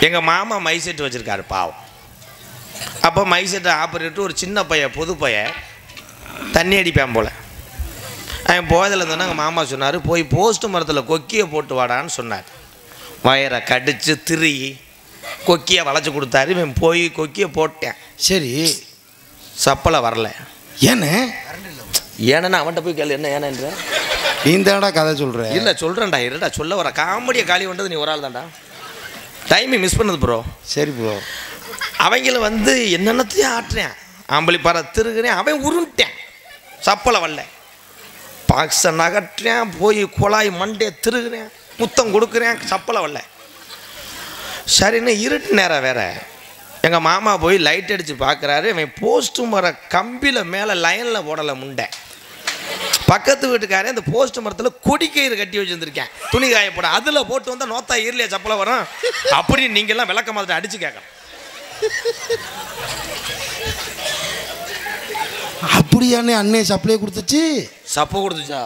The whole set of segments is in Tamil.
எங்கள் மாமா மை செட்டு வச்சுருக்காரு பாவம். அப்போ மை செட்டை ஆப்ரேட்டு ஒரு சின்ன பையன் புது பையன் தண்ணி அடிப்பான் போல். அவன் போயதில் இருந்தோன்னா எங்கள் மாமா சொன்னார், போய் போஸ்ட் மரத்தில் கொக்கியை போட்டு வாடான்னு சொன்னார். வயரை கடித்து திருகி கொக்கியை வளைச்சி கொடுத்தாரு. இவன் போய் கொக்கியை போட்டேன். சரி, சப்பலை வரல. ஏன்னு ஏன்னா அவன்கிட்ட போய் கேளு, என்ன ஏனன்ற நீந்தாடா கதை சொல்கிற? இல்லை சொல்கிறேன்டா, இருடா சொல்ல வர. காமெடியை காலி பண்ணுறது நீ ஒரு ஆள் தான்டா. டைமை மிஸ் பண்ணது ப்ரோ. சரி ப்ரோ. அவங்கள வந்து என்னென்னத்தையும் ஆட்டுறேன், ஆம்பளி பாறை திருகிறேன். அவன் உருண்டேன், சப்பலை வரல. பாக்ஸை நகட்டுறேன், போய் குழாய் மண்டே திருகிறேன், முத்தம் கொடுக்குறேன், சப்பலை வரல. சரின்னு இருட்டு நேரம் வேற. எங்கள் மாமா போய் லைட் அடித்து பார்க்குறாரு. இவன் போஸ்ட்டு மர கம்பியில் மேலே லைனில் போடலை முண்டை. பக்கத்து வீட்டுக்காரன் இந்த போஸ்ட் மரத்தில் கொடிக்கயிறு கட்டி வச்சுருந்துருக்கேன், துணி காயப்பட. அதில் போட்டு வந்தால் நோத்தா ஈரலையா சப்பலை வரும் அப்படின்னு நீங்கள்லாம் விளக்க மாதிரி அடித்து கேட்கணும். அப்படியானே அண்ணே சப்ளை கொடுத்துச்சு? சப்பை கொடுத்துச்சா?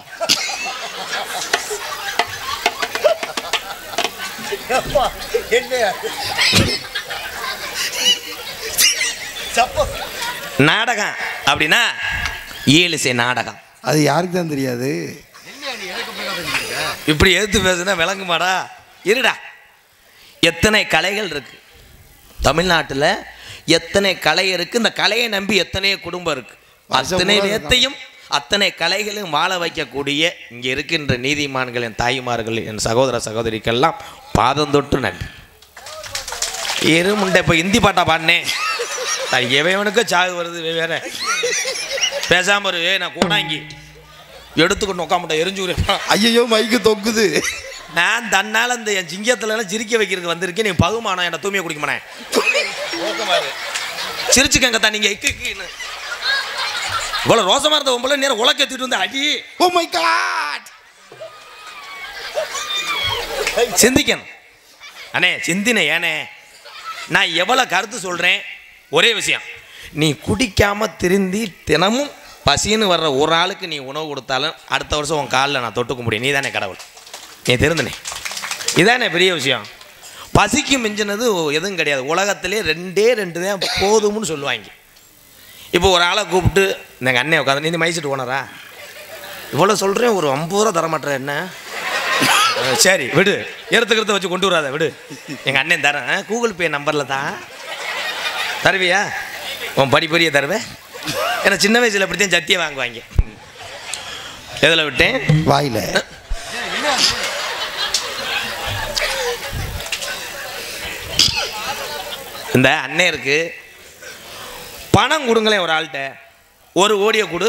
நாடகம் அப்படின்னா ஈலிசை நாடகம். அது யாருக்கு தான் தெரியாது. இப்படி எடுத்து பேசுனா விளங்குமாடா? இருடா. எத்தனை கலைகள் இருக்கு தமிழ்நாட்டில், எத்தனை கலை இருக்கு, இந்த கலையை நம்பி எத்தனை குடும்பம் இருக்கு. அத்தனை நேரத்தையும் அத்தனை கலைகளையும் வாழ வைக்கக்கூடிய இங்கே இருக்கின்ற நீதிமான்களின் தாய்மார்கள், என் சகோதர சகோதரிக்கெல்லாம் பாதம் தொட்டு நன்றி. முண்டை இப்போ ஹிந்தி பாட்டா பாடினேன். எவனுக்கு சாகு வருது வேற பேசாம இரு. நான் கூடாங்கி எடுத்துக்கணும் உட்காமட்ட எரிஞ்சுக்கிறேன். ஐயோ மைக்கு தொங்குது. நான் தன்னால் அந்த என் சிங்கத்துலலாம் சிரிக்க வைக்கிறதுக்கு வந்திருக்கேன். நீ பகுமானம் என்ன தூமியை குடிக்குமானே சிரிச்சுக்கங்க தான். நீங்கள் இக்குன்னு இவ்வளோ ரோசமாக இருந்த உங்களை நேரம் உலக்க ஏற்றிட்டு வந்து அடி. Oh my god. சிந்திக்கணும் அண்ணே, சிந்தின ஏனே. நான் எவ்வளோ கருத்து சொல்கிறேன். ஒரே விஷயம், நீ குடிக்காமல் திருந்தி தினமும் பசின்னு வர்ற ஒரு ஆளுக்கு நீ உணவு கொடுத்தாலும் அடுத்த வருஷம் உன் காலில் நான் தொட்டுக்க முடியும். நீ தானே கடவுள், நீ திருந்தனே. இதானே பெரிய விஷயம். பசிக்கு மிஞ்சினது எதுவும் கிடையாது. உலகத்திலே ரெண்டு தான் போதும்னு சொல்லுவாங்க. இப்போ ஒரு ஆளை கூப்பிட்டு எங்கள் அண்ணன் உட்காந்து, நீ மைசிட்டு ஓனரா இவ்வளோ சொல்கிறேன், ஒரு 50 ரூபா தரமாட்டேற என்ன? சரி விடு, எடுத்துக்கிறத வச்சு கொண்டு வராத விடு. எங்கள் அண்ணன் தரேன், கூகுள் பே நம்பரில் தான் தருவியா? உன் படிப்பறிய தருவேன். ஏன்னா சின்ன வயசில் அப்படித்தான் சத்தியம் வாங்குவாங்க. எதில் விட்டேன்? வாயில். இந்த அண்ணருக்கு பணம் கொடுங்களேன். ஒரு ஆள்கிட்ட 1 கோடியை கொடு,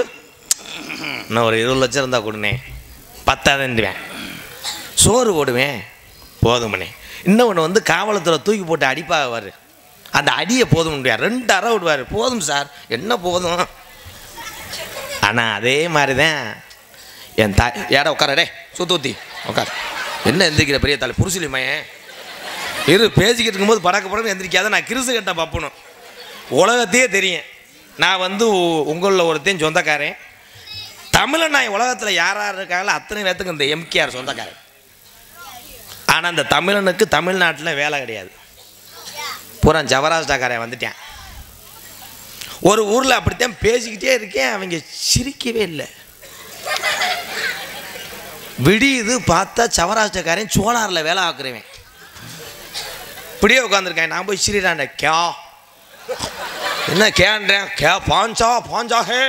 இன்னும் ஒரு 20 லட்சம் இருந்தால் கொடுனே, 10,000 சோறு போடுவேன் போதுமனே. இன்னொன்று வந்து காவலத்தில் தூக்கி போட்டு அடிப்பாக, அந்த அடியை போதும் முடியாது, 2 அறை விடுவார். போதும் சார், என்ன போதும். ஆனால் அதே மாதிரி தான் என் தாய். யாரா உட்காரடே சுத்தூத்தி உட்கார். என்ன எந்திரிக்கிற பெரிய தாய் புருஷலி மையன் இரு. பேசிக்கிட்டு இருக்கும்போது படக்கு எந்திரிக்காத. நான் கிறிசு கட்ட பப்புனும் உலகத்தையே தெரியும். நான் வந்து உங்களில் ஒருத்தையும் சொந்தக்காரன். தமிழன் நான் உலகத்தில் யார் யார் இருக்காங்களோ அத்தனை பேர்த்துக்கு இந்த எம்கேஆர் சொந்தக்காரன். ஆனால் அந்த தமிழனுக்கு தமிழ்நாட்டில் வேலை கிடையாது. பூரா ஜவராஷ்டாக்காரன் வந்துட்டேன். ஒரு ஊரில் அப்படித்தான் பேசிக்கிட்டே இருக்கேன், அவங்க சிரிக்கவே இல்லை. விடியுது பார்த்தா சவராஷ்டிரக்காரன் சோலாரில் வேலை ஆக்குறேன். இப்படியே உட்காந்துருக்கேன். நான் போய் சிரிடாண்ட கே என்ன கேன்றேன், கே பாஞ்சா ஹே.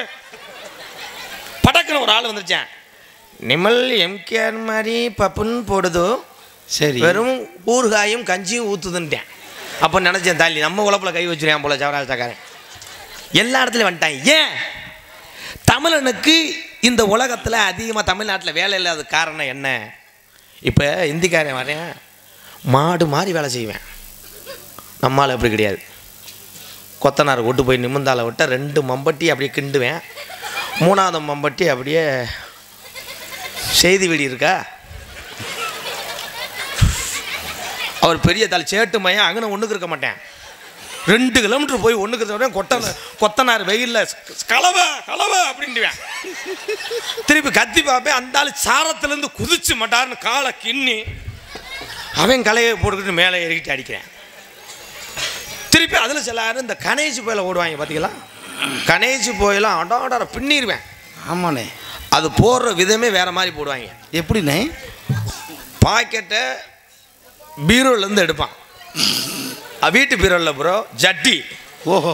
படக்குன்னு ஒரு ஆள் வந்துருச்சேன். நிமல் எம்கேஆர் மாதிரி பப்புன்னு போடுதோ, சரி வெறும் ஊறுகாயும் கஞ்சியும் ஊற்றுதுன்ட்டேன். அப்போ நினச்சேன், தாலி நம்ம உழப்பில் கை வச்சுருவேன் போல சவராஷ்டிரக்காரன். எல்லா இடத்துலையும் வந்துட்டான். ஏன் தமிழனுக்கு இந்த உலகத்தில் அதிகமாக தமிழ்நாட்டில் வேலை இல்லாத காரணம் என்ன? இப்போ இந்திக்காரன் வரேன், மாடு மாதிரி வேலை செய்வேன். நம்மளால் எப்படி கிடையாது. கொத்தனார் கொண்டு போய் நிமிந்தால விட்ட 2 மம்பட்டி அப்படியே கிண்டுவேன். 3ஆவது மம்பட்டி அப்படியே செய்தி வெடி இருக்கா. அவர் பெரிய தாள் சேட்டு மையம் அங்கே ஒன்றுக்கு இருக்க மாட்டேன். 2 கிலோமீட்டர் போய் ஒன்றுக்கு இருக்க கொத்தனார் வெயிலில் கலவை அப்படின்ட்டுவேன். திருப்பி கத்தி பார்ப்பேன். அந்த ஆள் சாரத்துலேருந்து குதிச்சு மாட்டார்னு காலை கிண்ணி அவன் கலையை போட்டுக்கிட்டு மேலே ஏறிக்கிட்டு அடிக்கிறேன். திருப்பி அதில் சில யாரும் இந்த கணேஜ் போயில ஓடுவாங்க பார்த்தீங்களா? கணேஜ் போயெல்லாம் அடாட பின்னிடுவேன். ஆமாண்ணே. அது போடுற விதமே வேற மாதிரி போடுவாங்க. எப்படிண்ணே? பாக்கெட்டை பீரோலேருந்து எடுப்பான். வீட்டு பீரோவில் ப்ரோ ஜட்டி. ஓஹோ.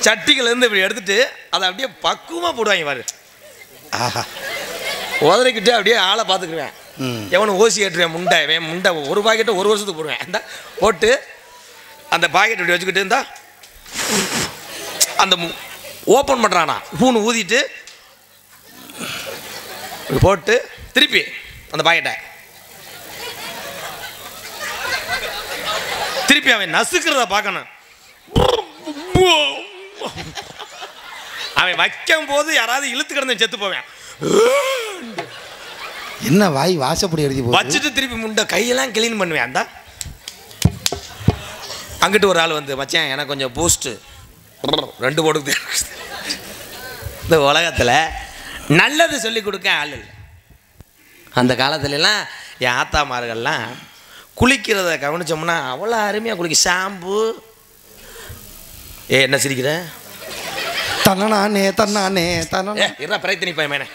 சட்டிகள்லேருந்து இப்படி எடுத்துட்டு அதை அப்படியே பக்குவமாக போடுவாங்க பாரு. ஆஹா. உதறிக்கிட்டு அப்படியே ஆளை பார்த்துக்குருவேன். எவனும் ஓசி ஏற்றுவேன் முண்டை ஒரு பாக்கெட்டை ஒரு வருஷத்துக்கு போடுவேன். இந்த போட்டு அந்த பாக்கெட் இப்படி வச்சுக்கிட்டு இருந்தா அந்த ஓப்பன் பண்ணுறானா பூணு ஊதிட்டு போட்டு திருப்பி அந்த பாக்கெட்டை திருப்பி அவன் நசுக்கிறத பார்க்கணும். அவன் வைக்கும் போது யாராவது இழுத்து கிடந்து செத்து போவேன். என்ன வாய் வாசப்படி எழுதி வச்சுட்டு திருப்பி முண்டை கையெல்லாம் கிளீன் பண்ணுவேன். அந்த அங்கிட்டு ஒரு ஆள் வந்து மச்சான் எனக்கு கொஞ்சம் பூஸ்ட்டு 2 போடுது. இந்த உலகத்தில் நல்லது சொல்லி கொடுக்க ஆள் இல்லை. அந்த காலத்துலலாம் என் ஆத்தாமார்கள்லாம் குளிக்கிறத கவனிச்சோம்னா அவ்வளோ அருமையாக குளிக்க. ஷாம்பு என்ன சிரிக்கிற தன்னானே தன்னானே தன்னா என்ன பிரயத்தனி பயமேனே.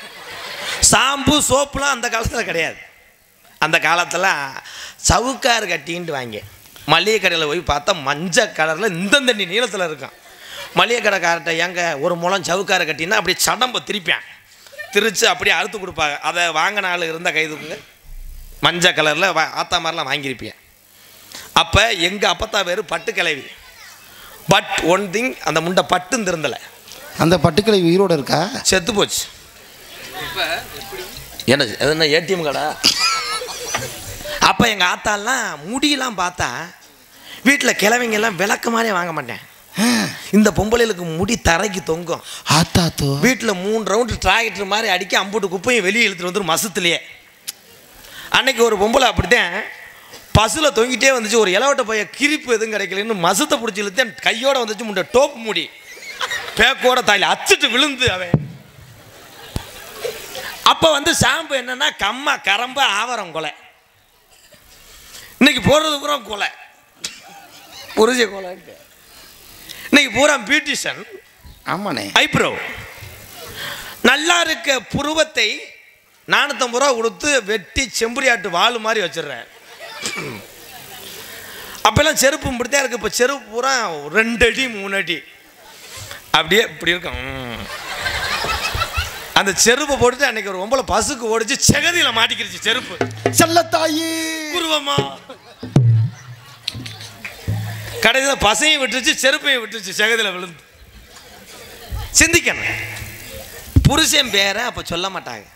ஷாம்பு சோப்புலாம் அந்த காலத்தில் கிடையாது. அந்த காலத்தில் சவுக்கார் கட்டின்ட்டு வாங்க மளிகை கடையில் போய் பார்த்தா மஞ்சள் கலரில் இந்த தண்ணி நீளத்தில் இருக்கும். மளிகை கடைக்கார்ட்ட ஏங்க ஒரு முளம் சவுக்கார கட்டினா அப்படியே சடம்பை திருப்பேன் திரிச்சு அப்படியே அறுத்து கொடுப்பாங்க. அதை வாங்கின ஆள் இருந்தால் கைதுக்குங்க. மஞ்சள் கலரில் ஆத்தா மாதிரிலாம் வாங்கியிருப்பேன். அப்போ எங்கள் அப்பத்தா பேர் பட்டு கிளவி. பட் ஒன் திங் அந்த முண்டை பட்டுன்னு திருந்தலை. அந்த பட்டுக்கிளை உயிரோடு இருக்கா? செத்து போச்சு. என்ன ஏடிஎம் கடா? அப்போ எங்கள் ஆத்தாலாம் முடியெல்லாம் பார்த்தா வீட்டில் கிழவிங்கெல்லாம் விளக்கு மாதிரியே வாங்க மாட்டேன். இந்த பொம்பளைகளுக்கு முடி தரைக்கு தொங்கும். ஆத்தாத்தோ வீட்டில் 3 ரவுண்டு டிராக்டர் மாதிரி அடிக்க அம்புட்டு குப்பையும் வெளியே இழுத்துட்டு வந்துடும் மசத்துலேயே. அன்னைக்கு ஒரு பொம்பளை அப்படித்தான் பஸ்ஸில் தொங்கிட்டே வந்துச்சு. ஒரு இலவட்ட பைய கிரிப்பு எதுவும் கிடைக்கலன்னு மசத்தை பிடிச்சி இழுத்தேன். கையோடு வந்துச்சு முண்டை டோப்பு முடி பேக்கோட தாயில் அச்சுட்டு விழுந்து அவன். அப்போ வந்து ஷாம்பு என்னன்னா கம்மா கரம்பு ஆவரம் கொலை. இன்னைக்கு போடுறது பூரா கொலை புரிஞ்ச கொலை. இன்னைக்கு பூரா பியூட்டிஷன். ஆமாண்ணே. ஐப்ரோ நல்லா இருக்க புருவத்தை 450 ரூபா கொடுத்து வெட்டி செம்புரியாட்டு வாள் மாதிரி வச்சிடுறேன். அப்பெல்லாம் செருப்பு இப்படித்தான் இருக்கு. இப்போ செருப்பு பூரா 2 அடி 3 அடி அப்படியே இப்படி இருக்கும். அந்த செருப்பை போட்டுட்டு அன்னைக்கு ஒரு பொம்பளை பசுக்கு ஓடிச்சு செகதியில மாட்டிக்கிருச்சு செருப்பு. செல்லத்தாயி குருவமா கடைசியில் பசையும் விட்டுருச்சு செருப்பையும் விட்டுருச்சு செகதியில் விழுந்து. சிந்திக்கணும். புருஷன் பேரை அப்போ சொல்ல மாட்டாங்க.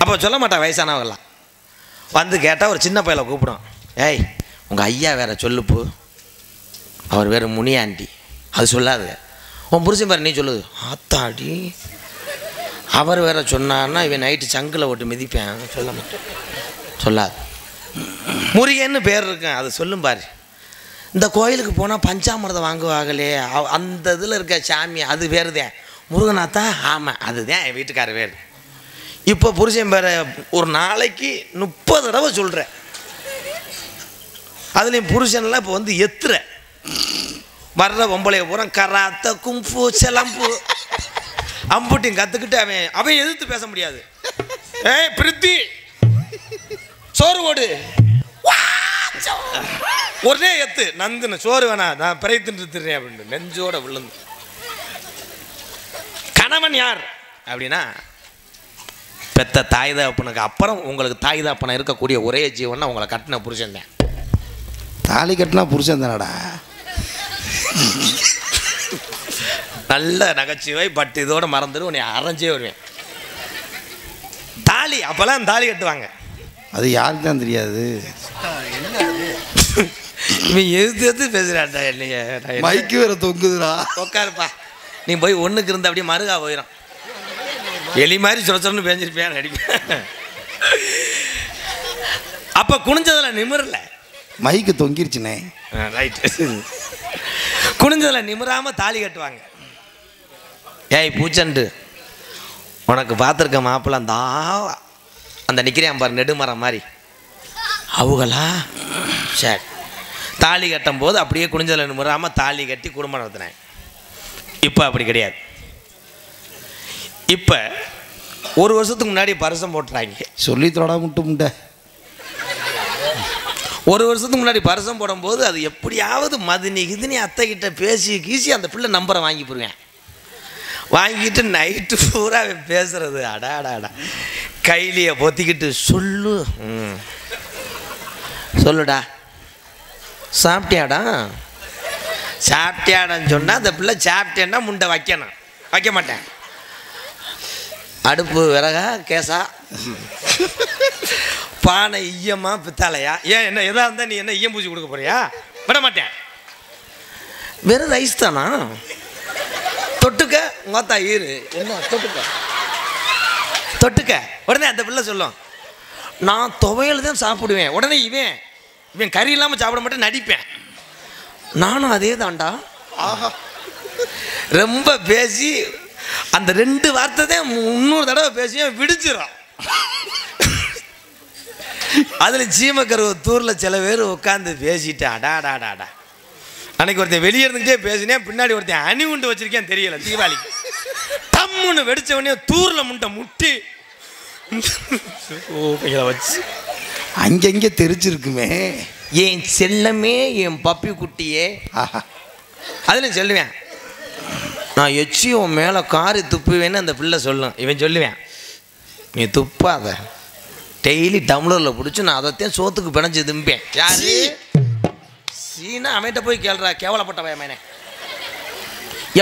அப்போ சொல்ல மாட்டாங்க. வயசானவங்கலாம் வந்து கேட்டால் ஒரு சின்ன பையலை கூப்பிடும். ஏய் உங்கள் ஐயா வேற சொல்லுப்பு, அவர் வேறு முனியாண்டி. அது சொல்லாது. உன் புருஷன் பேர் நீ சொல்லுது. ஆத்தாடி அவர் வேற சொன்னான்னா இவன் நைட்டு சங்கில் ஓட்டு மிதிப்பேன். சொல்ல மாட்டேன். சொல்லாது. முருகன்னு பேர் இருக்கேன் அது சொல்லும் பாரு. இந்த கோயிலுக்கு போனால் பஞ்சாமிரதம் வாங்குவாங்களே அந்த இதில் இருக்க சாமி அது வேறுதேன் முருகனாத்தா. ஆமாம் அதுதான் என் வீட்டுக்காரர் வேறு. இப்போ புருஷன் பேரை ஒரு நாளைக்கு 30 தடவை சொல்கிறேன். அதுலேயும் புருஷன்லாம் இப்போ வந்து எத்துற வர்ற பொம்பளைய பூரா கராத்த கும்பு செலம்பு அம்புட்டியும் கற்றுக்கிட்டு அவன் எதிர்த்து பேச முடியாது. ஏய் பிரித்தி சோறு ஓடு ஒரே எத்து நந்துன்னு சோறு வேணா நான் பிரைத்துன்றேன் அப்படின்னு நெஞ்சோட விழுந்து. கணவன் யார் அப்படின்னா பெத்த தாய் தகப்பனுக்கு அப்புறம் உங்களுக்கு தாய் தகப்பன இருக்கக்கூடிய ஒரே ஜீவன்னா உங்களை கட்டின புருஷன் தான். தாலி கட்டினா புருஷன் தானடா. நல்ல நகைச்சுவை. பட் இதோட மறந்துடும் உன்னை அரைஞ்சே வருவேன். தாலி அப்பெல்லாம் தாலி கட்டுவாங்க. அது யாருக்கு தான் தெரியாது. இவன் எது பேசுறான்டா இல்லையா? மைக்கு வேற தொங்குதுடா. உட்காருப்பா. நீ போய் ஒன்றுக்கு இருந்து அப்படியே மருகா போயிடும். எலி மாதிரி சொரச்சொன்னு பேஞ்சிருப்பேன் நடிப்பேன். அப்போ குனிஞ்சதில் நிமிரல. மைக்கு தொங்கிருச்சுனே. ரைட்டு. குனிஞ்சதில் நிமிராமல் தாலி கட்டுவாங்க. ஏய் பூச்சண்டு உனக்கு பார்த்துருக்க மாப்பிள்ள அந்த நிற்கிறேன் பாரு நெடுமரம் மாதிரி அவங்களா. சரி தாலி கட்டும் போது அப்படியே குனிஞ்சல நிமிராமல் தாலி கட்டி குடும்பம் நடத்தினேன். இப்போ அப்படி கிடையாது. இப்போ ஒரு வருஷத்துக்கு முன்னாடி பரிசம் போட்டுறாங்க. சொல்லி தொடா முட்டை ஒரு வருஷத்துக்கு முன்னாடி பரிசம் போடும்போது அது எப்படியாவது மதினி கிதினி அத்தை கிட்ட பேசி கீசி அந்த பிள்ளை நம்பரை வாங்கி போடுவேன். வாங்கிட்டு நைட்டு பூரா பேசுறது. அடாடாடா கைலியை பொத்திக்கிட்டு சொல்லுடா சாப்பிட்டியாடா சாப்பிட்டியாடான்னு சொன்னால் அந்த பிள்ளை சாப்பிட்டேன்னா முண்டை வைக்கணும். வைக்க மாட்டேன். அடுப்பு விறகா கேஸா பானை ஈயமா பித்தாலையா ஏன் என்ன எதாக இருந்தால் நீ என்ன ஈயம் பூச்சி கொடுக்க போறியா? விட மாட்டேன். வெறும் ரைஸ் தானா? தொட்டுக்க உங்கத்தா ஈரு என்ன தொட்டுக்க உடனே அந்த பிள்ளை சொல்லும் நான் துவையல் தான் சாப்பிடுவேன். உடனே இவன் கறி இல்லாமல் சாப்பிட மாட்டேன் நடிப்பேன். நானும் அதே தான்டா. ஆஹா ரொம்ப பேசி அந்த 2 வார்த்தை தான் 300 தடவை பேசி விடிச்சிடும். அதில் சீமக்கருவத்தூரில் சில பேர் உட்காந்து பேசிட்டு அடாடாடாடா. அன்னைக்கு ஒருத்தன் வெளியே இருந்துக்கிட்டே பேசினேன். பின்னாடி ஒருத்தன் அணி உண்டு வச்சிருக்கேன் தெரியல. தீபாவளிக்கு டம்முன்னு வெடிச்ச உடனே தூரில் முட்டி வச்சு அங்கங்கே தெரிச்சிருக்குமே. என் செல்லமே என் பப்பி குட்டியே. அதில் சொல்லுவேன் நான் எச்சி உன் மேலே காரி துப்புவேன்னு அந்த பிள்ளை சொல்லும். இவன் சொல்லுவேன் நீ துப்பாத டெய்லி டம்ளரில் பிடிச்சி நான் அதைத்தான் சோத்துக்கு பிணைஞ்சு தும்பேன். யாரு சீனா அவன்கிட்ட போய் கேள்றா கேவலப்பட்ட பயமேனே.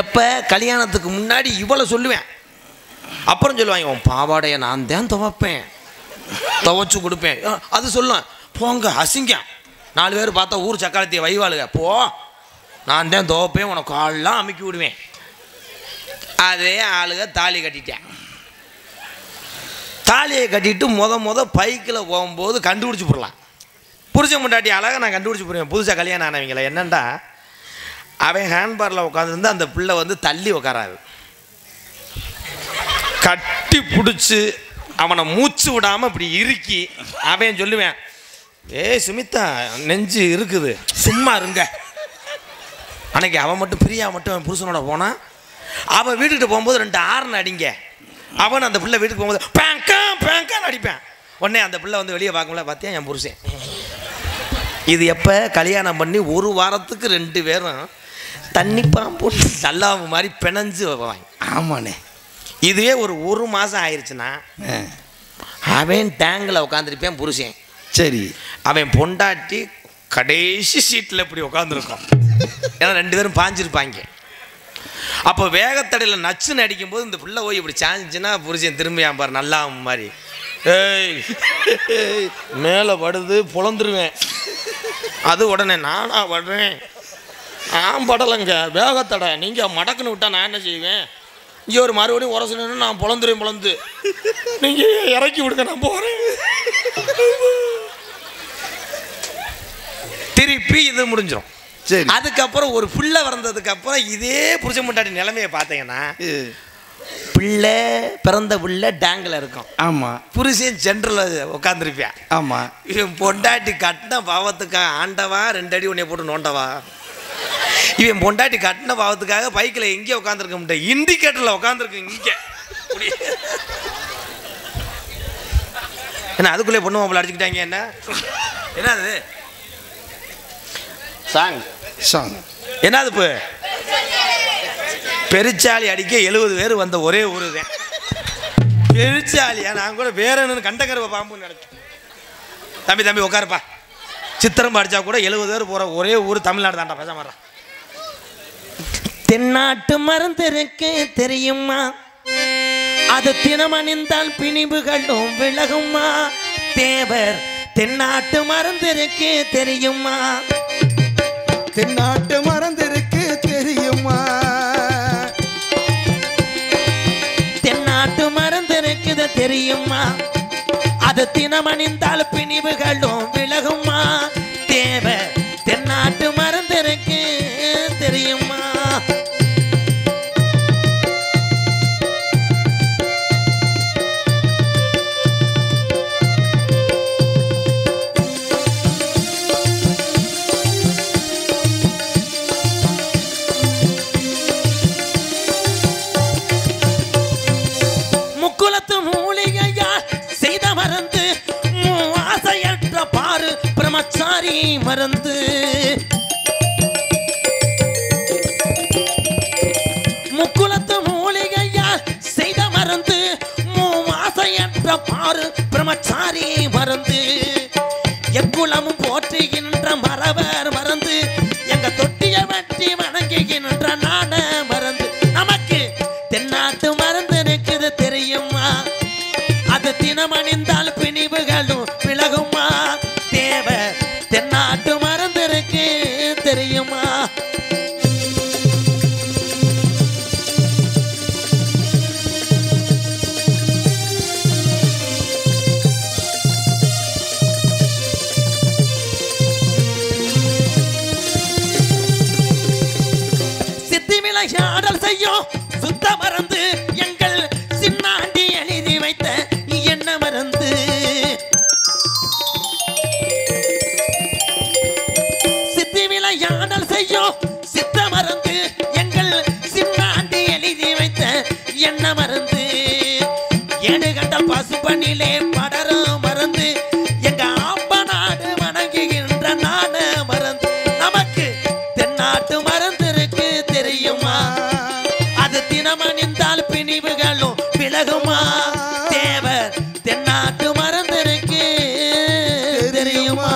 எப்போ கல்யாணத்துக்கு முன்னாடி இவ்வளோ சொல்லுவேன். அப்புறம் சொல்லுவாங்க உன் பாவாடையை நான் தான் துவைப்பேன் துவைச்சு கொடுப்பேன். அது சொல்லுவேன் போங்க அசிங்க 4 பேர் பார்த்தா ஊர் சக்காலத்திய வைவாளுங்க போ நான் தான் துவைப்பேன் உனக்கு காலெலாம் அமுக்கி விடுவேன். அதே ஆளுக தாலி கட்டிட்டேன். தாலியை கட்டிட்டு முத பைக்கில் போகும்போது கண்டுபிடிச்சி போடலாம். புருஷன் முண்டாட்டி அழகாக நான் கண்டுபிடிச்சி போடுவேன். புதுசாக கல்யாணம் ஆனவங்கள என்னண்டா அவன் ஹேண்ட்பாரில் உட்காந்துருந்து அந்த பிள்ளை வந்து தள்ளி உட்காராது. கட்டி பிடிச்சி அவனை மூச்சு விடாமல் இப்படி இறுக்கி அவன் சொல்லுவேன் ஏய் சுமிதா நெஞ்சு இருக்குது சும்மா இருங்க. அன்னைக்கு அவன் மட்டும் பிரியா மட்டும் அவன் புருஷனோட போனான். அவன் வீட்டுக்கிட்ட போகும்போது 2 ஆர்ன் அடிங்க. அவன் அந்த பிள்ளை வீட்டுக்கு போகும்போது பேங்கான்னு அடிப்பேன். உடனே அந்த பிள்ளை வந்து வெளியே பார்க்கல பார்த்தியா என் புருஷன். இது எப்போ கல்யாணம் பண்ணி 1 வாரத்துக்கு 2 பேரும் தண்ணி பாம்பு நல்லா மாதிரி பிணைஞ்சு வைப்பாங்க. ஆமாண்ணே. இதுவே ஒரு மாதம் ஆயிடுச்சுன்னா அவன் டேங்கில் உட்காந்துருப்பேன் புருஷன். சரி அவன் பொண்டாட்டி கடைசி சீட்டில் இப்படி உட்காந்துருக்கான். ஏன்னா 2 பேரும் பாஞ்சிருப்பாங்க. அப்போ வேகத்தடையில் நச்சுன்னு அடிக்கும்போது இந்த பிள்ளை போய் இப்படி சாஞ்சிச்சுன்னா புருஷன் திரும்பியான் பாரு நல்லா மாதிரி ஏய் மேலே படுது பொழந்துருவேன். அது உடனே நானா படுறேன் நான் படலைங்க வேகத்தடை நீங்கள் மடக்குன்னு விட்டா நான் என்ன செய்வேன். இங்கே ஒரு மறுபடியும் உரசணுன்னு நான் பொழந்து நீங்கள் இறக்கி விடுங்க நான் போகிறேன். திருப்பி இது முடிஞ்சிடும். சரி அதுக்கப்புறம் ஒரு பிள்ளை வந்ததுக்கு அப்புறம் இதே புருஷன் முன்னாடி நிலைமையை பார்த்தீங்கன்னா பிள்ளை பிறந்த பிள்ளை டேங்கில் இருக்கும். ஆமாம் புருஷன் சென்ட்ரலில் உட்காந்துருப்பேன். ஆமாம் இவன் பொண்டாட்டி கட்டின பாவத்துக்காக ஆண்டவா 2 அடி உன்னை போட்டு நோண்டவா. இவன் பொண்டாட்டி கட்டின பாவத்துக்காக பைக்கில் எங்கே உட்காந்துருக்க முடியும் இண்டிகேட்டரில் உட்காந்துருக்கு இங்கே. என்ன அதுக்குள்ளே பொண்ணு மாப்பிள்ள அடிச்சுக்கிட்டாங்க. என்ன அது சாங் என்னது இப்போ பெருச்சாலி அடிக்க 70 பேர் வந்த ஒரே ஊரு தான் பெருச்சாலியா. நான் கூட வேற என்னன்னு கண்டக்கருவ பாம்புன்னு நினைச்சேன். தம்பி உட்காருப்பா. சித்திரம் அடிச்சா கூட 70 பேர் போற ஒரே ஊர் தமிழ்நாடு தாண்டா. பேச மாட்டா. தென்னாட்டு மருந்திருக்கு தெரியுமா அது தினம் அணிந்தால் பிணிவுகளும் விலகுமா. தேவர் தென்னாட்டு மருந்திருக்கு தெரியுமா தென்னாட்டு மறந்திருக்கு தெரியுமா தென்னாட்டு மருந்திருக்குது தெரியுமா அது தினமணிந்தால் பிணிவுகளும் விலகுமா. தேவ தென்னாட்டு மருந்திருக்கு தெரியுமா. பிரம்மச்சாரி மருந்து முக்குலத்து மூலிகையால் செய்த மருந்து மூவாசையற்ற பாரு பிரம்மச்சாரி மருந்து எக்குலமும் போற்றுகின்ற மரவர் மறந்து எங்க தொட்டிய வட்டி வணங்குகின்ற நான மறந்து நமக்கு தென்னாட்டு மருந்து இருக்குது தெரியுமா அது தினமணிந்தால் பிணிவுகளும் விலகுமா தேவ தென்னாட்டு மருந்து இருக்கு தெரியுமா ஆடல் செய்யும் சுத்த மருந்து எங்கள் சின்னாண்டி எழுதி வைத்த என்ன மருந்து சித்தி விளையாடல் செய்யும் சித்த மருந்து எங்கள் சின்னாண்டி எழுதி வைத்த என்ன மருந்து ஏடு கண்ட பசுபனிலே படரும் மருந்து எங்க ஆப்ப நாடு வணங்குகின்ற நாட மருந்து நமக்கு தென்னாட்டு மருந்து இருக்கு தெரியுமா அது தினமணிந்தால் பிணிவுகளும் விலகுமா தேவர் தென்னாட்டு மருந்து இருக்கு தெரியுமா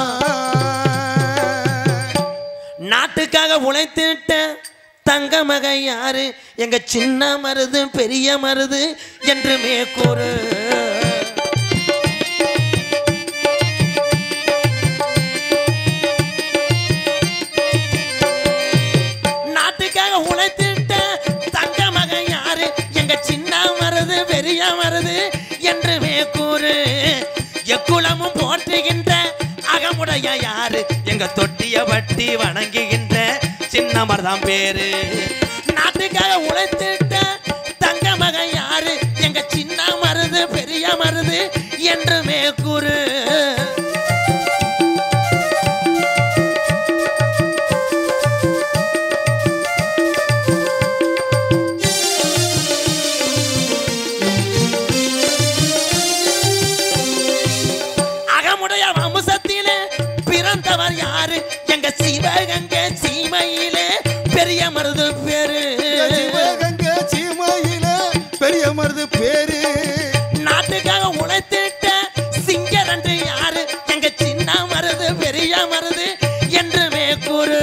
நாட்டுக்காக உழைத்திட்ட தங்க மகை யாரு எங்க சின்ன மருது பெரிய மருது என்றுமே கூறு உழைத்திட்ட தங்க மகன் யாரு எங்க சின்ன மருது பெரிய மருது என்றுமே கூறு எக்குலமும் போற்றுகின்ற அகமுடைய யாரு எங்க தொட்டிய வட்டி வணங்குகின்ற சின்ன மருதான் பேரு நாட்டுக்காக உழைத்திட்ட தங்க மகன் யாரு எங்க சின்ன மருது பெரிய மருது என்றுமே கூறு யாரு எங்க சிவகங்க சீமையிலே பெரிய மருது பேரு சிவகங்க சீமையிலே பெரிய மருது பேரு நாட்டுக்காக உழைத்திட்ட சிங்கரண்டு யாரு எங்க சின்ன மருது பெரிய மருது என்றுமே கூறு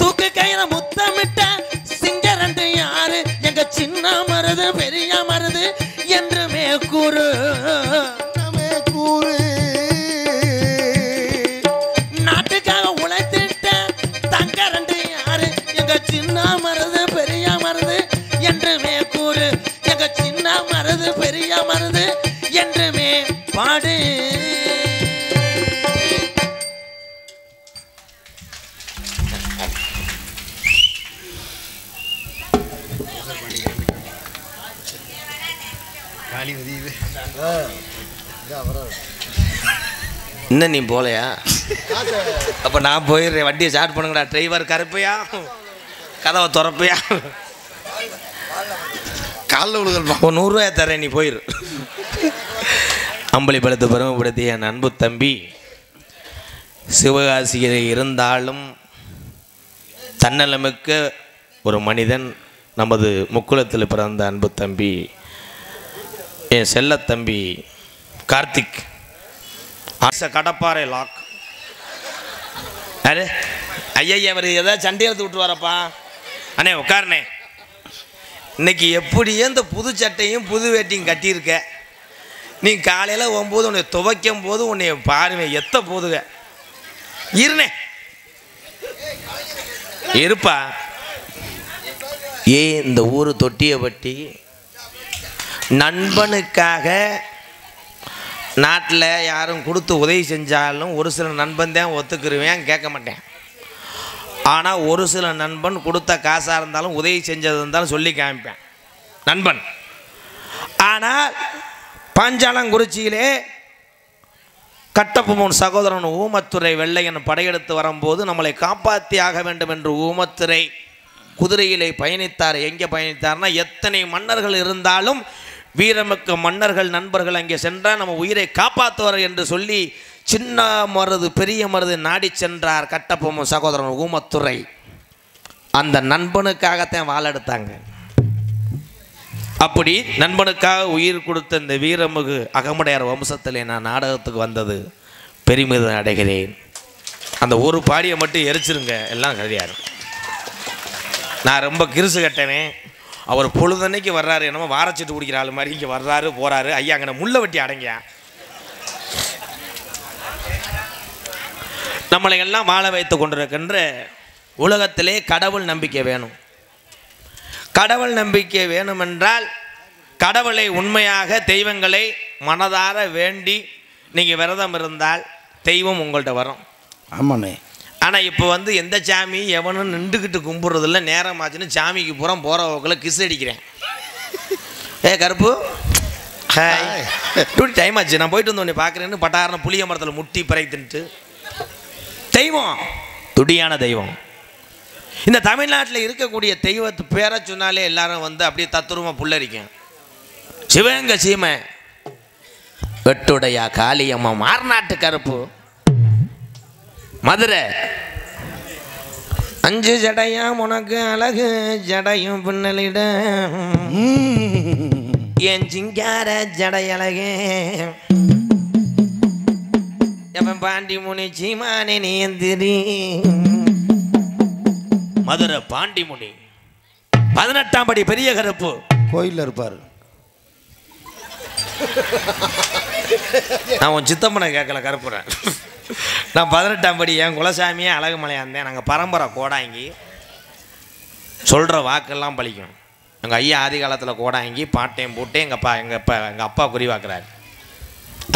தூக்கு கயிற முத்தமிட்ட சிங்கரண்டு யாரு எங்க சின்ன மருது பெரிய மருது என்றுமே கூறு நாட்டுக்காக உழைத்திட்ட தங்க ரெண்டு யாரு எங்க சின்ன மருது பெரிய மருது என்றுமே கூறு எங்க சின்ன மருது பெரிய மருது என்றுமே பாடு இன்னும் நீ போலையா அப்ப நான் போயிடுறேன் வண்டியை ஸ்டார்ட் பண்ணுங்கடா டிரைவர் கருப்பையா கதவை திறப்பையா காலில் விழுகல்பா ஒரு 100 ரூபாய் தரேன் நீ போயிரு அம்பலிபலத்தை பெருமைப்படுத்திய என் அன்பு தம்பி சிவகாசியில் இருந்தாலும் தன்னலமிக்க ஒரு மனிதன் நமது முக்குளத்தில் பிறந்த அன்பு தம்பி என் செல்ல தம்பி கார்த்திக் கடப்பாறை லாக் அரே ஐயா அவர் ஏதாவது சண்டை எடுத்து விட்டு வரப்பா அண்ணே உட்காருண்ணே இன்னைக்கு எப்படியே இந்த புது சட்டையும் புது வேட்டியும் கட்டியிருக்க நீ காலையில் 9 உன்னை துவைக்கும் போது உன்னை பாருங்க எத்த போதுக இருனே இருப்பா இந்த ஊர் தொட்டியை பட்டி நண்பனுக்காக நாட்டில் யாரும் கொடுத்து உதவி செஞ்சாலும் ஒரு சில நண்பன் தான் ஒத்துக்குருவேன் கேட்க மாட்டேன். ஆனால் ஒரு சில நண்பன் கொடுத்த காசாக இருந்தாலும் உதவி செஞ்சது இருந்தாலும் சொல்லி காமிப்பேன் நண்பன். ஆனால் பாஞ்சாலங்குறிச்சியிலே கட்டபொம்மன் சகோதரன் ஊமத்துறை வெள்ளையன் படையெடுத்து வரும்போது நம்மளை காப்பாற்றி ஆக வேண்டும் என்று ஊமத்துறை குதிரையிலே பயணித்தார். எங்கே பயணித்தார்னா, எத்தனை மன்னர்கள் இருந்தாலும் வீரமிக்க மன்னர்கள் நண்பர்கள் அங்கே சென்றால் நம்ம உயிரை காப்பாற்றுவார் என்று சொல்லி சின்ன மருது பெரிய மருது நாடி சென்றார் கட்டபொம்மன் சகோதரன் ஊமத்துறை. அந்த நண்பனுக்காகத்தான் வாழெடுத்தாங்க. அப்படி நண்பனுக்காக உயிர் கொடுத்த இந்த வீரமிகு அகமுடையார் வம்சத்திலே நான் நாடகத்துக்கு வந்தது பெருமிதம் அடைகிறேன். அந்த ஒரு பாடியை மட்டும் எரிச்சிருங்க, எல்லாம் கிடையாது. நான் ரொம்ப கிருசு கட்டவேன். அவர் பொழுதன்னைக்கு வர்றாரு, என்னமோ வாரச்சிட்டு குடிக்கிற ஆள் மாதிரி இங்கே வர்றாரு போகிறாரு. ஐயா அங்கே முள்ளை வெட்டி அடங்கியா. நம்மளை எல்லாம் வாழ வைத்து கொண்டிருக்கின்ற உலகத்திலே கடவுள் நம்பிக்கை வேணும். கடவுள் நம்பிக்கை வேணுமென்றால் கடவுளை உண்மையாக தெய்வங்களை மனதார வேண்டி நீங்கள் விரதம் இருந்தால் தெய்வம் உங்கள்கிட்ட வரும். ஆமாண்ணே. ஆனால் இப்போ வந்து எந்த சாமி எவனும் நின்றுக்கிட்டு கும்பிட்றதில்ல. நேரம் ஆச்சுன்னு சாமிக்கு புறம் போகிற போக்கில் கிஸ் அடிக்கிறேன். கருப்பு ஹாய், டூட்டி டைம் ஆச்சு, நான் போயிட்டு வந்து உன்னை பார்க்குறேன்னு பட்டாரணம் புளிய மரத்தில் முட்டி பறை தின்ட்டு. தெய்வம் துடியான தெய்வம். இந்த தமிழ்நாட்டில் இருக்கக்கூடிய தெய்வத்து பேரை சொன்னாலே எல்லாரும் வந்து அப்படியே தத்துருவமாக புல்லரிக்கும். சிவகங்கை சீமை வெட்டுடையா காளியம்மா, மார்நாட்டு கருப்பு, மதுரை 5 ஜடையாம் உனக்கு அழகு ஜடையும் பின்னலிட என் சிங்கார ஜடை அழகே எவன் பாண்டி முனி சீமானே நீந்திரி. மதுரை பாண்டிமுனி 18ஆம் படி பெரிய கருப்பு கோயிலில் இருப்பார். நான் உன் சித்தம்மனை கேட்கல கருப்புறேன். நான் 18ஆம் படி என் குலசாமியே அழகுமலையாக இருந்தேன். நாங்கள் பரம்பரை கோடாங்கி, சொல்கிற வாக்கெல்லாம் பழிக்கும். எங்கள் ஐயா ஆதி காலத்தில் கோடாங்கி பாட்டையும் போட்டு எங்கள் அப்பா குறிவாக்குறாரு.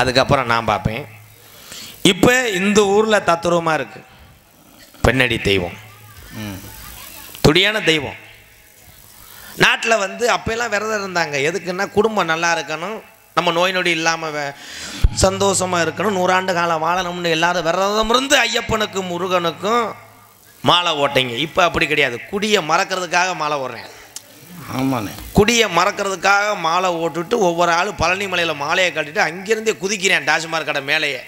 அதுக்கப்புறம் நான் பார்ப்பேன். இப்போ இந்த ஊரில் தத்துருவமாக இருக்குது பெண்ணடி தெய்வம், துடியான தெய்வம். நாட்டில் வந்து அப்போல்லாம் விரதம் இருந்தாங்க. எதுக்குன்னா குடும்பம் நல்லா இருக்கணும், நம்ம நோய் நொடி இல்லாமல் சந்தோஷமாக இருக்கணும், 100 ஆண்டு காலம் வாழணும்னு எல்லாரும் விரதம் இருந்து ஐயப்பனுக்கும் முருகனுக்கும் மாலை ஓட்டைங்க. இப்போ அப்படி கிடையாது. குடியை மறக்கிறதுக்காக மாலை ஓடுறேன். ஆமாண்ணே. குடியை மறக்கிறதுக்காக மாலை ஓட்டுட்டு ஒவ்வொரு ஆளும் பழனி மலையில் மாலையை கட்டிட்டு அங்கேருந்தே குதிக்கிறேன் டாஸ்மார்க் கடை மேலேயே.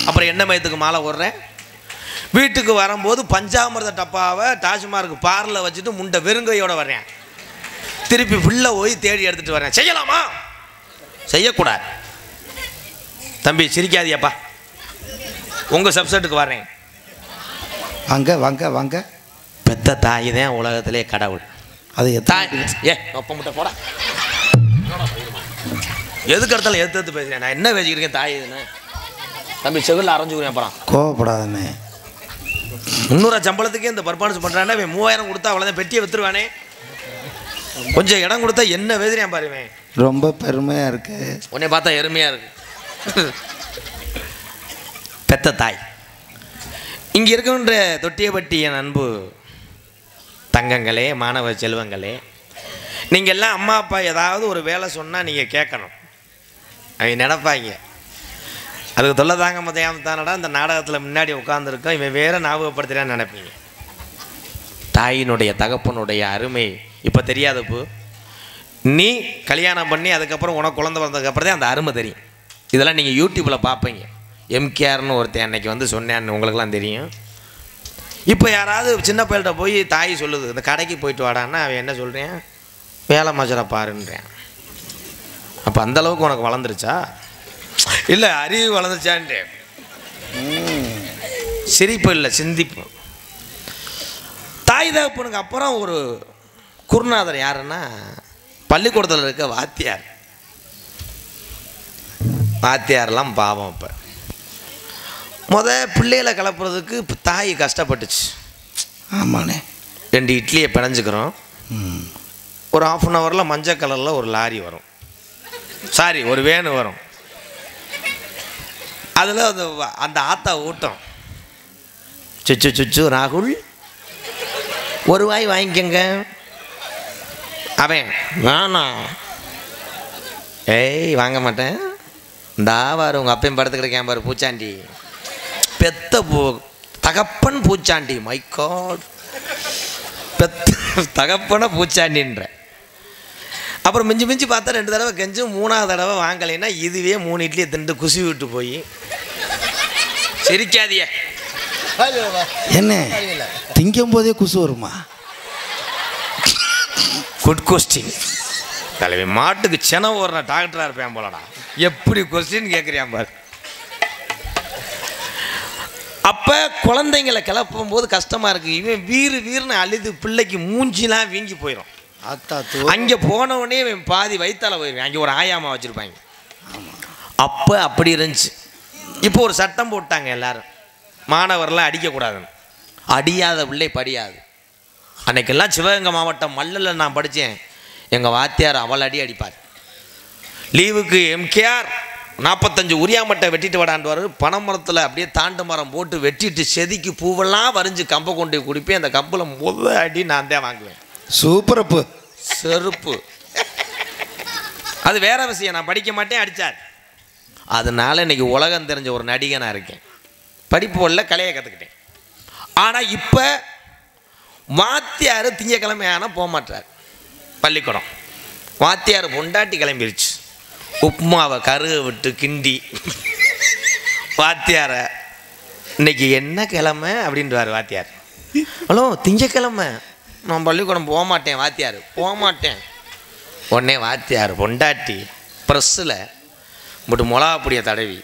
அப்புறம் என்ன மயத்துக்கு மாலை ஓடுறேன். வீட்டுக்கு வரும்போது பஞ்சாமிர்த டப்பாவை டாஸ்மார்க் பாரில் வச்சுட்டு முண்டை வெறுங்கையோடு வர்றேன். திருப்பி ஃபுல்லாக போய் தேடி எடுத்துகிட்டு வரேன். செய்யலாமா? செய்யக்கூடாது. தம்பி சிரிக்காதியப்பா, உங்கள் சப்செட்டுக்கு வர்றேன். வாங்க வாங்க வாங்க. பெத்த தாய் தான் உலகத்திலே கடவுள். அது தாய் ஒப்ப முட்டை போட எதுக்கு எடுத்தாலும் எடுத்து பேசுகிறேன். நான் என்ன பேசிக்கிறேன் தாய் இதுன்னு. தம்பி செவிலில் அரைஞ்சுக்கிறேன். அப்புறம் கோவப்படாதண்ணே. 300 சம்பளத்துக்கே இந்த பர்ஃபார்மன்ஸ் பண்ணுறானே, 3000 கொடுத்தா அவ்வளோதான் பெட்டியை விற்றுருவானே. கொஞ்சம் இடம் கொடுத்தா என்ன பேசுகிறேன் பாருவேன். ரொம்ப பெருமையாக இருக்கு. உன்னை பார்த்தா எருமையாக இருக்கு. பெத்த தாய். இங்கே இருக்கின்ற தொட்டியப்பட்டி என் அன்பு தங்கங்களே, மாணவ செல்வங்களே, நீங்கள் எல்லாம் அம்மா அப்பா ஏதாவது ஒரு வேலை சொன்னால் நீங்கள் கேட்கணும். அவங்க நினைப்பாங்க அதுக்கு தொல்லை தாங்க மதையாமத்தானடா இந்த நாடகத்தில் முன்னாடி உட்காந்துருக்கோம், இவன் வேற ஞாபகப்படுத்துகிறான்னு நினைப்பீங்க. தாயினுடைய தகப்பனுடைய அருமை இப்போ தெரியாதப்போ, நீ கல்யாணம் பண்ணி அதுக்கப்புறம் உனக்கு குழந்தை வந்ததுக்கப்புறம் தான் அந்த அருமை தெரியும். இதெல்லாம் நீங்கள் யூடியூப்பில் பார்ப்பீங்க. எம்கேஆர்னு ஒருத்தன் அன்னைக்கு வந்து சொன்னேன்னு உங்களுக்கெல்லாம் தெரியும். இப்போ யாராவது சின்ன பையல்கிட்ட போய் தாய் சொல்லுது இந்த கடைக்கு போயிட்டு வாடான்னா அவன் என்ன சொல்கிறேன், வேலை மஜரை பாருன்றேன். அப்போ அந்தளவுக்கு உனக்கு வளர்ந்துருச்சா? இல்லை அறிவு வளர்ந்துச்சான்ட்டு. சிரிப்பு இல்லை, சிந்திப்பு. தாய் தகப்பனுக்கு அப்புறம் ஒரு குருநாதர் யாருன்னா பள்ளிக்கூடத்தில் இருக்க வாத்தியார். வாத்தியாரெல்லாம் பாவம். இப்போ பிள்ளைகளை கலப்புறதுக்கு தாய் கஷ்டப்பட்டுச்சு. ஆமாண்ணே. 2 இட்லியை பிணைஞ்சுக்கிறோம். ஒரு 1/2 ஹவரில் மஞ்சள் கலரில் ஒரு லாரி வரும், சாரி ஒரு வேனு வரும். அதில் அந்த ஆத்தா ஊட்டம், சுச்சு சுச்சு ராகுல் ஒரு வாய் வாங்கிக்கங்க. அவன் வேணா, ஏய் வாங்க மாட்டேன். இந்தாவார் உங்கள் அப்பையும் படுத்துக்கிட்டு பாரு பூச்சாண்டி, பெத்த தகப்பன் பூச்சாண்டி. மை காட், பெத்த தகப்பன பூச்சாண்டின்ற. அப்புறம் மிஞ்சி மிஞ்சி பார்த்தா 2 தடவை கெஞ்சும், 3ஆவது தடவை வாங்கலைன்னா இதுவே 3 இட்லியை திண்டு குசி விட்டு போய் சிரிக்காதிய. என்ன திங்கும் போதே குசு வருமா? Good question. தலைவி மாட்டுக்கு சென ஓடுற டாக்டராக இருப்பேன் போலடா, எப்படி கொஸ்டின் கேட்குறியான் பாரு. அப்போ குழந்தைங்களை கிளப்பும் போது கஷ்டமாக இருக்குது. இவன் வீறுன்னு அழுது பிள்ளைக்கு மூஞ்சிலாம் வீங்கி போயிடும். அங்கே போனவுடனே இவன் பாதி வயிற்றால போயிடுவேன். அங்கே ஒரு ஆயாமா வச்சுருப்பாங்க. அப்போ அப்படி இருந்துச்சு. இப்போ ஒரு சட்டம் போட்டாங்க எல்லாரும், மாணவர்லாம் அடிக்கக்கூடாதுன்னு. அடியாத பிள்ளை படியாது. அன்னைக்கெல்லாம் சிவகங்கை மாவட்டம் மல்லலில் நான் படித்தேன். எங்கள் வாத்தியார் அவள் அடிப்பார். லீவுக்கு எம்கேஆர் 45 உரியாமட்டை வெட்டிட்டு விடாண்டுவார். பனைமரத்தில் அப்படியே தாண்டு மரம் போட்டு வெட்டிட்டு செதிக்கு பூவெல்லாம் வரைஞ்சி கம்பை கொண்டு குடிப்பேன். அந்த கம்பில் முதல் அடி நான் தான் வாங்குவேன். சூப்பரப்பு செருப்பு. அது வேற விஷயம். நான் படிக்க மாட்டேன், அடித்தார். அதனால இன்னைக்கு உலகம் தெரிஞ்ச ஒரு நடிகனாக இருக்கேன். படிப்பு உள்ள கலையை கற்றுக்கிட்டேன். ஆனால் இப்போ வாத்தியார் திங்கக்கிழமை ஆனால் போக மாட்டார் பள்ளிக்கூடம். வாத்தியார் பொண்டாட்டி கிளம்பிருச்சு. உப்புமாவை கருக விட்டு கிண்டி வாத்தியாரை இன்னைக்கு என்ன கிழமை அப்படின்றார் வாத்தியார். ஹலோ திங்கக்கிழமை நான் பள்ளிக்கூடம் போக மாட்டேன் வாத்தியார், போக மாட்டேன். உடனே வாத்தியார் பொண்டாட்டி ப்ரெஸ்ஸில் மட்டும் மிளகா பொடியை தடவி,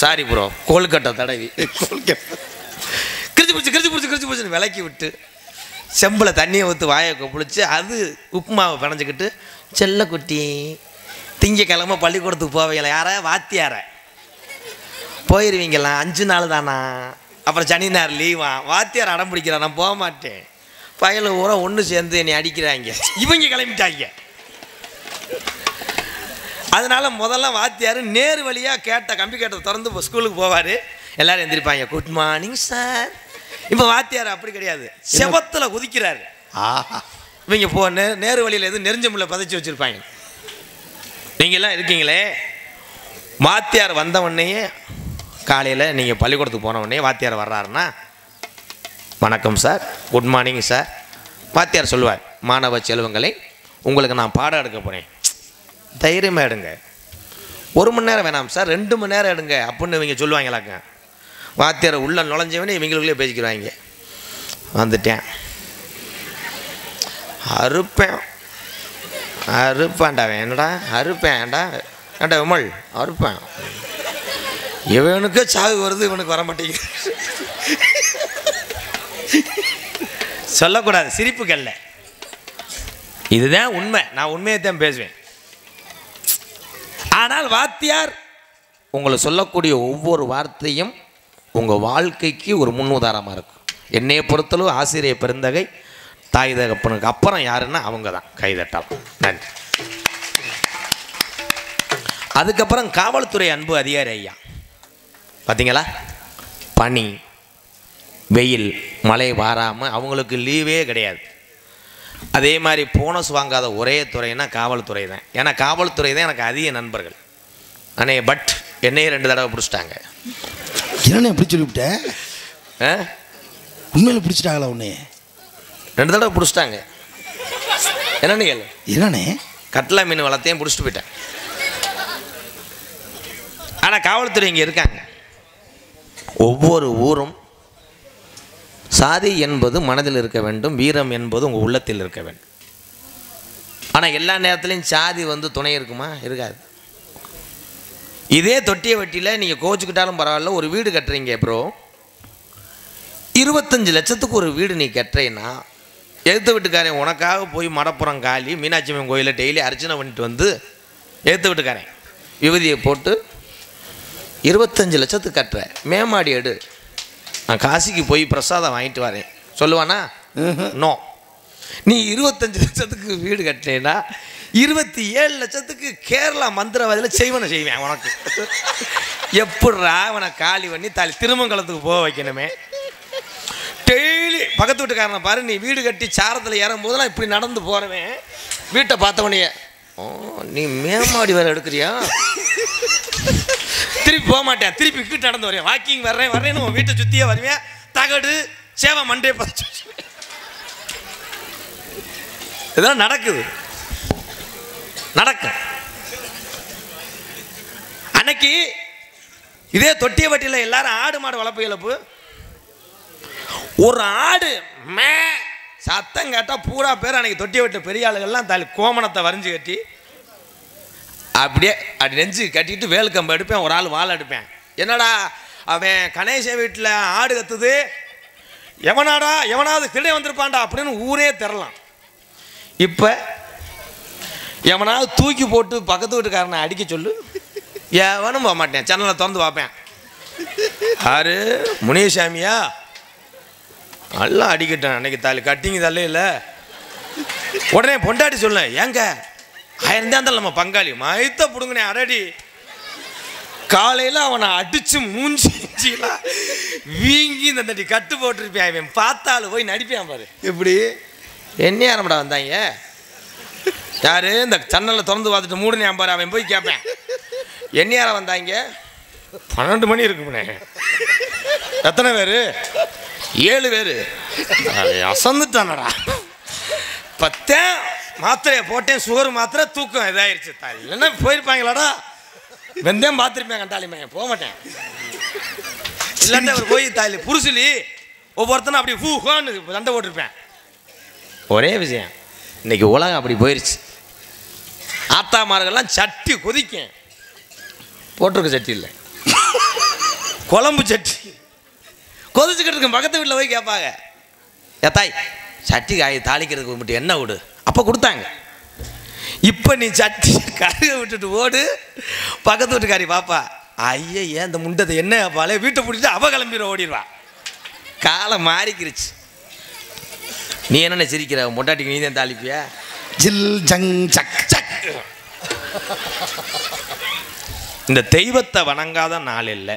சாரி ப்ரோ கோல்கட்டை தடவி கிரிச்சு பிடிச்சி விளக்கி விட்டு செம்பில் தண்ணியை ஊற்றி வாயை கொப்பிடிச்சு அது உப்புமாவை பிணைஞ்சிக்கிட்டு, செல்லக்குட்டி திங்கக்கிழமை பள்ளிக்கூடத்துக்கு போவீங்களா? யார? வாத்தியார. போயிடுவீங்களா? 5 நாள் தானா, அப்புறம் சனி ஞாயிறு லீவா? வாத்தியார் அடம் பிடிக்கிறான், நான் போக மாட்டேன். பையனை ஊரா ஒன்று சேர்ந்து என்னை அடிக்கிறாங்க, இவங்க கிளம்பிட்டாங்க. அதனால முதல்ல வாத்தியார் நேரு வழியாக கேட்ட கம்பி கேட்டதை திறந்து ஸ்கூலுக்கு போவார். எல்லாரும் எந்திரிப்பாங்க, குட் மார்னிங் சார். இப்போ வாத்தியார் அப்படி கிடையாது, செபத்தில் குதிக்கிறாரு. இவங்க நேரு வழியில் எதுவும் நெருஞ்ச முள்ள பதைச்சி வச்சுருப்பாங்க. நீங்கள்லாம் இருக்கீங்களே, வாத்தியார் வந்த உடனேயே காலையில் நீங்கள் பள்ளிக்கூடத்துக்கு போன உடனே வாத்தியார் வர்றாருன்னா, வணக்கம் சார், குட் மார்னிங் சார். வாத்தியார் சொல்லுவார், மாணவ செல்வங்களை உங்களுக்கு நான் பாடம் எடுக்க போகிறேன், தைரியமாக எடுங்க. 1 மணி நேரம் வேணாம் சார், 2 மணி நேரம் எடுங்க அப்படின்னு இவங்க சொல்லுவாங்களாக்க. வாத்தியார் உள்ள நுழைஞ்சவனே இவங்களுக்குள்ளே பேசிக்கிறாங்க. வந்துட்டேன், அறுப்பேன்டா. என்னடா அறுப்பேன்டா? ஏண்டா விமல் அறுப்பேன். இவனுக்கு சாவு வருது, இவனுக்கு வர மாட்டேங்குது. சொல்லக்கூடாது, சிரிப்புக்கல்ல, இதுதான் உண்மை. நான் உண்மையை தான் பேசுவேன். ஆனால் வாத்தியார் உங்களை சொல்லக்கூடிய ஒவ்வொரு வார்த்தையும் உங்கள் வாழ்க்கைக்கு ஒரு முன்னுதாரணமாக இருக்கும். என்னையை பொறுத்தளவு ஆசிரியர் பெருந்தகை தாய் தகப்பனுக்கு அப்புறம் யாருன்னா அவங்க தான். கைதட்டால் நன்றி. அதுக்கப்புறம் காவல்துறை அன்பு அதிகாரி ஐயா, பார்த்தீங்களா? பனி வெயில் மழை வாராமல் அவங்களுக்கு லீவே கிடையாது. அதே மாதிரி போனஸ் வாங்காத ஒரே துறைன்னா காவல்துறை தான். ஏன்னா காவல்துறை தான் எனக்கு அதிக நண்பர்கள். அண்ணே பட் என்னையே 2 தடவை பிடிச்சிட்டாங்க. என்னண்ணே எப்படி சொல்லிவிட்டேன்? உண்மையில பிடிச்சிட்டாங்களா? உன்னே 2 தடவை பிடிச்சிட்டாங்க. என்னன்னு கேளு. என்னண்ணே? கட்லா மீன் வளர்த்தையும் பிடிச்சிட்டு போயிட்டேன். ஆனால் காவல்துறை இங்கே இருக்காங்க. ஒவ்வொரு ஊரும் சாதி என்பது மனதில் இருக்க வேண்டும், வீரம் என்பது உங்கள் உள்ளத்தில் இருக்க வேண்டும். ஆனால் எல்லா நேரத்துலையும் சாதி துணை இருக்குமா? இருக்காது. இதே தொட்டிய வட்டியில் நீங்கள் கோச்சுக்கிட்டாலும் பரவாயில்ல, ஒரு வீடு கட்டுறீங்க ப்ரோ, 25 லட்சத்துக்கு ஒரு வீடு நீ கட்டுறீன்னா, எழுத்து வீட்டுக்காரன் உனக்காக போய் மடப்புறம் காலி மீனாட்சி அம்மன் கோயிலில் டெய்லி அர்ச்சனை பண்ணிட்டு எழுத்து வீட்டுக்காரன் விபதியை போட்டு 25 லட்சத்துக்கு கட்டுற, மேமாடி எடு, நான் காசிக்கு போய் பிரசாதம் வாங்கிட்டு வரேன் சொல்லுவானா? நோ. நீ 25 லட்சத்துக்கு வீடு கட்டினேன்னா 27 லட்சத்துக்கு கேரளா மந்திரவாதியில் செய்வேன் உனக்கு. எப்படிரா அவனை காலி பண்ணி திருமங்கலத்துக்கு போக வைக்கணுமே? டெய்லி பக்கத்து வீட்டுக்காரனை பாரு, நீ வீடு கட்டி சாரத்தில் ஏறும் போதெல்லாம் இப்படி நடந்து போகிறவன் வீட்டை பார்த்தவனையே, ஓ நீ மேமாடி வேறு எடுக்கிறியா? திருப்பி போக மாட்டேன், திருப்பி கிட்ட நடந்து வருவேன், வாக்கிங் வர்றேன்னு உன் வீட்டை சுற்றியே வருவேன், தகடு சேவை மண்டே பார்த்து இதெல்லாம் நடக்குது, நடக்கும். அன்னைக்கு இதே தொட்டியப்பட்டியில் எல்லாரும் ஆடு மாடு வளர்ப்பு இழப்பு. ஒரு ஆடு மே சத்தம் கேட்டால் பூரா பேர் அன்னைக்கு தொட்டியப்பட்ட பெரிய ஆளுகள்லாம் தலை கோமணத்தை வரைஞ்சி கட்டி அப்படியே அப்படி நெஞ்சு கட்டிட்டு வேல் கம்பு எடுப்பேன், ஒரு ஆள் வாழை எடுப்பேன். என்னடா அவன் கணேசன் வீட்டில் ஆடு கத்துது, எவனாடா எவனாவது திருடே வந்திருப்பான்டா அப்படின்னு ஊரே திரலாம். இப்போ எவனாவது தூக்கி போட்டு பக்கத்து வீட்டுக்காரனை அடிக்க சொல்லு, எவனும் போக மாட்டேன், சேனலை திறந்து பார்ப்பேன். யாரு முனியசாமியா? நல்லா அடிக்கட்டேன் அன்னைக்கு தாலி கட்டிங்க தள்ளே இல்லை. உடனே பொண்டாட்டி சொல்ல, ஏங்க 1000 தான் நம்ம பங்காளி மயத்த பிடுங்கினே அரடி. காலையில் அவனை அடிச்சு மூஞ்சிலாம் வீங்கி இந்த தட்டி கட்டு போட்டிருப்பேன். அவன் பார்த்தாலும் போய் நடிப்பேன் பாரு. இப்படி என்ன யாரம்டா வந்தாங்க, யாரு இந்த சன்னலில் திறந்து பார்த்துட்டு மூடுனேன் பாரு. அவன் போய் கேட்பேன், என்ன யாரம் வந்தாங்க? 12 மணி இருக்கும்னே. எத்தனை பேர்? 7 பேர். அசந்துட்டானடா. 10 மாத்திரையை போட்டேன், சுகர் மாத்திரை, தூக்கம் இதாயிருச்சு. தாலி இல்லைன்னா போயிருப்பாங்களாடா, வெந்தயம் பார்த்துருப்பேன். கண்டாலிமே போக மாட்டேன். இல்லாட்ட அவர் போய் தாலி புருசுலி ஒவ்வொருத்தனும் அப்படி ஹூஹான்னு சண்டை போட்டிருப்பேன். ஒரே விஷயம், இன்னைக்கு உலகம் அப்படி போயிருச்சு. ஆத்தாமார்கள்லாம் சட்டி கொதிக்கும், போட்டிருக்க சட்டி இல்லை, குழம்பு சட்டி கொதிச்சுக்கிட்டு இருக்கும். பக்கத்து வீட்டில் போய் கேட்பாங்க, ஏத்தாய் சட்டி காய் தாளிக்கிறதுக்கு மட்டும் என்ன விடு. அப்போ கொடுத்தாங்க. இப்போ நீ சட்டி கருக விட்டுட்டு ஓடு, பக்கத்து வீட்டுக்காரி பாப்பா, ஐயா ஏன் இந்த முண்டத்தை என்ன பாலே வீட்டை பிடிச்சிட்டு அவ கிளம்பிட ஓடிடுவா. காலம் மாறிக்கிருச்சு. நீ என்னென்ன சிரிக்கிற? மொட்டாட்டிக்கு நீ தான் தாளிப்பியா? ஜில் ஜங் சக் சக். இந்த தெய்வத்தை வணங்காத நாள் இல்லை.